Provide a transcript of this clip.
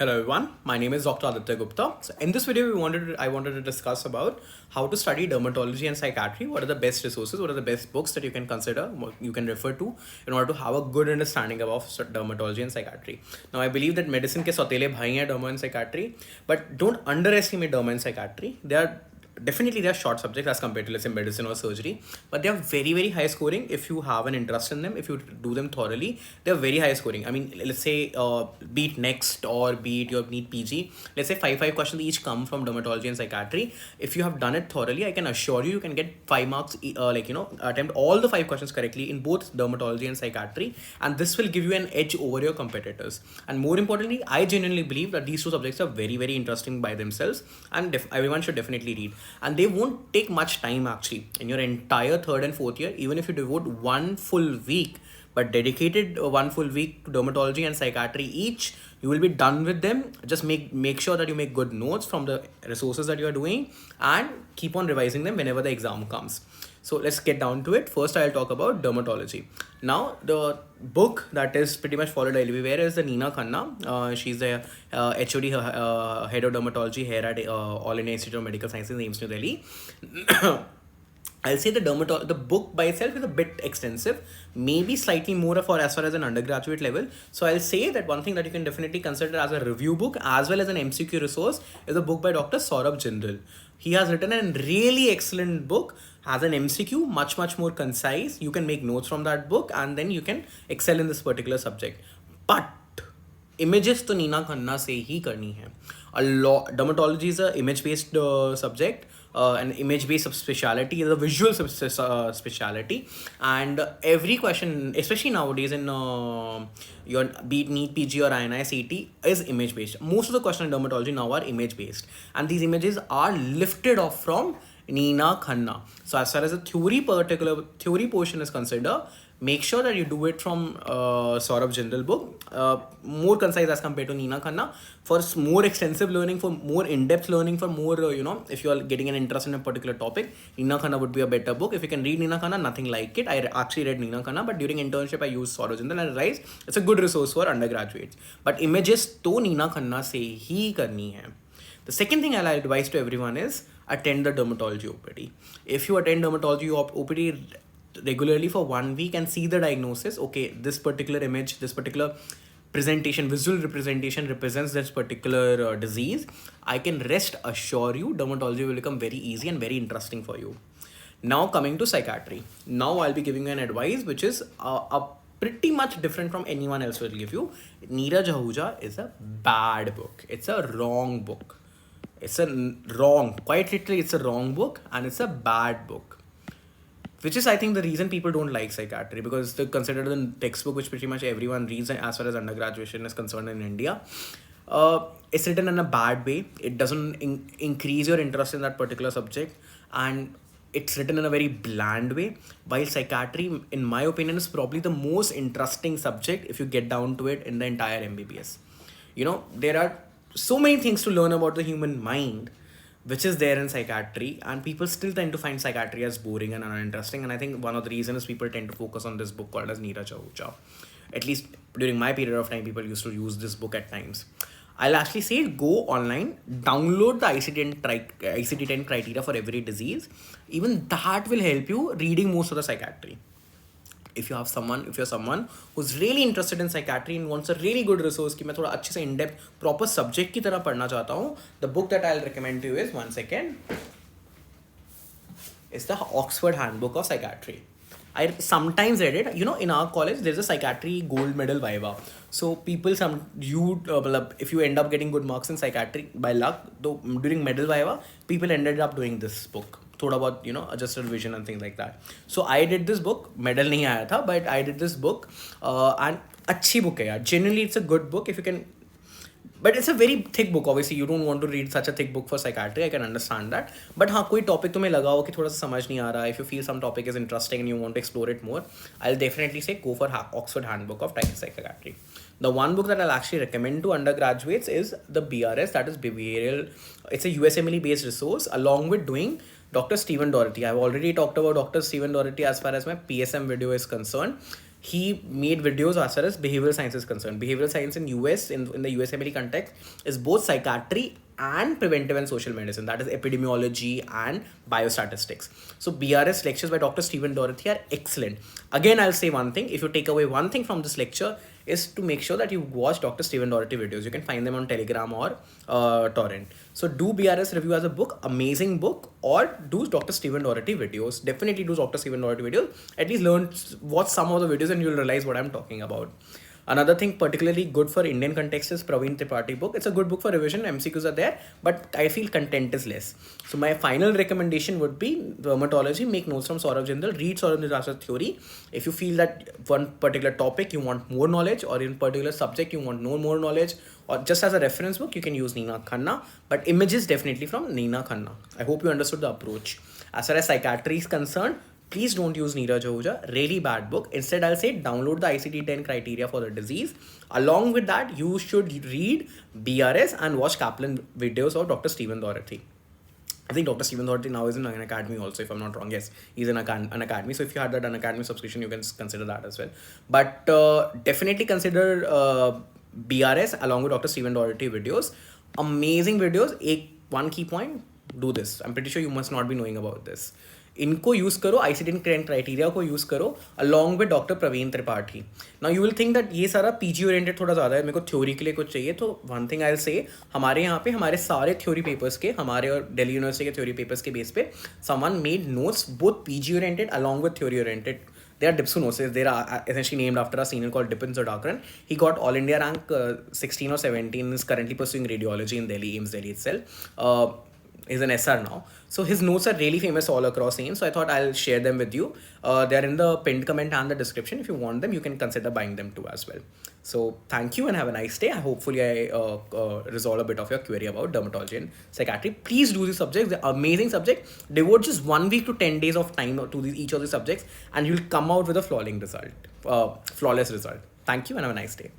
Hello everyone, my name is Dr. Aditya Gupta. So in this video, I wanted to discuss about how to study dermatology and psychiatry. What are the best resources? What are the best books that you can consider, what you can refer to in order to have a good understanding about dermatology and psychiatry. Now I believe that medicine ke sautele bhai hain derma and psychiatry, but don't underestimate derma and psychiatry. They are short subjects as compared to, let's say, medicine or surgery, but they are very very high scoring if you have an interest in them. If you do them thoroughly, they are very high scoring. I mean, let's say be it next or be it your NEET PG, let's say five questions each come from dermatology and psychiatry. If you have done it thoroughly, I can assure you can get 5 marks, attempt all the 5 questions correctly in both dermatology and psychiatry, and this will give you an edge over your competitors. And more importantly, I genuinely believe that these two subjects are very very interesting by themselves, and everyone should definitely read. And they won't take much time actually in your entire third and fourth year. Even if you devote one full week, but dedicated one full week to dermatology and psychiatry each, you will be done with them. Just make sure that you make good notes from the resources that you are doing, and keep on revising them whenever the exam comes. So let's get down to it. First, I'll talk about dermatology. Now, the book that is pretty much followed everywhere is the Nina Khanna. She's the HOD, head of dermatology here at All India Institute of Medical Sciences, AIIMS New Delhi. I'll say the book by itself is a bit extensive, maybe slightly more for as far as an undergraduate level. So I'll say that one thing that you can definitely consider as a review book as well as an MCQ resource is a book by Dr. Saurabh Jindal. He has written a really excellent book, has an MCQ, much more concise. You can make notes from that book and then you can excel in this particular subject. But images to Nina Khanna से ही करनी है. A lot dermatology is a image based subject, an image based subspecialty is a visual specialty, and every question, especially nowadays in your be it NEET PG or INI CT, is image based. Most of the questions in dermatology now are image based, and these images are lifted off from Nina Khanna. So as far as the theory portion is concerned, make sure that you do it from Saurabh Jindal book, more concise as compared to Nina Khanna, for more extensive learning, for more in-depth learning, for more, if you are getting an interest in a particular topic, Nina Khanna would be a better book. If you can read Nina Khanna, nothing like it. I actually read Nina Khanna, but during internship I used Saurabh Jindal, and I realized it's a good resource for undergraduates. But images to Nina Khanna se hi karni hai. The second thing I'll advise to everyone is attend the dermatology OPD. If you attend dermatology OPD regularly for 1 week and see the diagnosis, okay, this particular image, this particular presentation, visual representation represents this particular disease, I can rest assure you dermatology will become very easy and very interesting for you. Now coming to psychiatry. Now I'll be giving you an advice which is a pretty much different from anyone else will give you. Neeraj Ahuja is a bad book. It's a wrong book. It's quite literally, it's a wrong book and it's a bad book. Which is, I think, the reason people don't like psychiatry, because they consider the textbook which pretty much everyone reads as far as undergraduation is concerned in India. It's written in a bad way. It doesn't increase your interest in that particular subject, and it's written in a very bland way. While psychiatry, in my opinion, is probably the most interesting subject if you get down to it in the entire MBBS. There are so many things to learn about the human mind which is there in psychiatry, and people still tend to find psychiatry as boring and uninteresting. And I think one of the reasons people tend to focus on this book called as Neeraj Ahuja. At least during my period of time, people used to use this book at times. I'll actually say go online, download the ICD-10 criteria for every disease. Even that will help you reading most of the psychiatry. If you're someone who's really interested in psychiatry and wants a really good resource कि मैं थोड़ा अच्छे से in-depth proper subject की तरह पढ़ना चाहता हूँ, the book that I'll recommend to you is, one second, is the Oxford Handbook of Psychiatry. I sometimes read it. In our college there's a psychiatry gold medal viva. So people, if you end up getting good marks in psychiatry by luck, though during medal viva, people ended up doing this book. थोड़ा बहुत adjusted vision and things like that. So I did this book. Medal नहीं आया था, but I did this book, and अच्छी book है यार. Generally it's a good book if you can, but it's a very thick book. Obviously you don't want to read such a thick book for psychiatry. I can understand that. But हाँ, कोई topic तुम्हें लगा हो कि थोड़ा सा समझ नहीं आ रहा, if you feel some topic is interesting and you want to explore it more, I'll definitely say go for Oxford Handbook of Psychiatry. The one book that I'll actually recommend to undergraduates is the BRS, that is Behavioral. It's a USMLE based resource, along with doing Dr. Stephen Doherty. I've already talked about Dr. Stephen Doherty as far as my PSM video is concerned. he made videos as far as behavioral science is concerned. Behavioral science in US, in the USMLE context, is both psychiatry and preventive and social medicine. That is epidemiology and biostatistics. So BRS lectures by Dr. Stephen Dorothy are excellent. Again, I'll say one thing. If you take away one thing from this lecture, is to make sure that you watch Dr. Stephen Doherty videos. You can find them on Telegram or Torrent. So do BRS review as a book, amazing book, or do Dr. Stephen Doherty videos. Definitely do Dr. Stephen Doherty videos. At least watch some of the videos and you'll realize what I'm talking about. Another thing particularly good for Indian context is Praveen Tripathi book. It's a good book for revision. MCQs are there, but I feel content is less. So my final recommendation would be dermatology. Make notes from Saurabh Jindal. Read Saurabh Jindal's theory. If you feel that one particular topic you want more knowledge, or in particular subject you want no more knowledge, or just as a reference book, you can use Nina Khanna. But images definitely from Nina Khanna. I hope you understood the approach. As far as psychiatry is concerned, please don't use Neeraj Ahuja. Really bad book. Instead, I'll say download the ICD-10 criteria for the disease. Along with that, you should read BRS and watch Kaplan videos of Dr. Stephen Doherty. I think Dr. Stephen Doherty now is in an academy also, if I'm not wrong. Yes, he's in an academy. So if you had that academy subscription, you can consider that as well. But definitely consider BRS along with Dr. Stephen Doherty videos. Amazing videos. One key point, do this. I'm pretty sure you must not be knowing about this. इनको use करो, ICD-10 criteria को use करो along with doctor Praveen Tripathi. Now you will think that ये सारा PG oriented थोड़ा ज़्यादा है, मेरे को थ्योरी के लिए कुछ चाहिए. तो one thing I will say, हमारे यहाँ पे हमारे सारे थ्योरी पेपर्स के, हमारे और दिल्ली यूनिवर्सिटी के थ्योरी पेपर्स के बेस पे someone made notes both PG oriented along with theory oriented. They are Dipsunosis. They are essentially named after a senior called Dipin Sudhakaran. He got All India rank 16 or 17. Is currently pursuing radiology in Delhi, AIIMS Delhi itself. Is an SR now. So his notes are really famous all across AIIMS. So I thought I'll share them with you. They're in the pinned comment and the description. If you want them, you can consider buying them too as well. So thank you and have a nice day. Hopefully I resolve a bit of your query about dermatology and psychiatry. Please do these subjects. They're amazing subjects. Devote just 1 week to 10 days of time to each of the subjects and you'll come out with a flawless result. Thank you and have a nice day.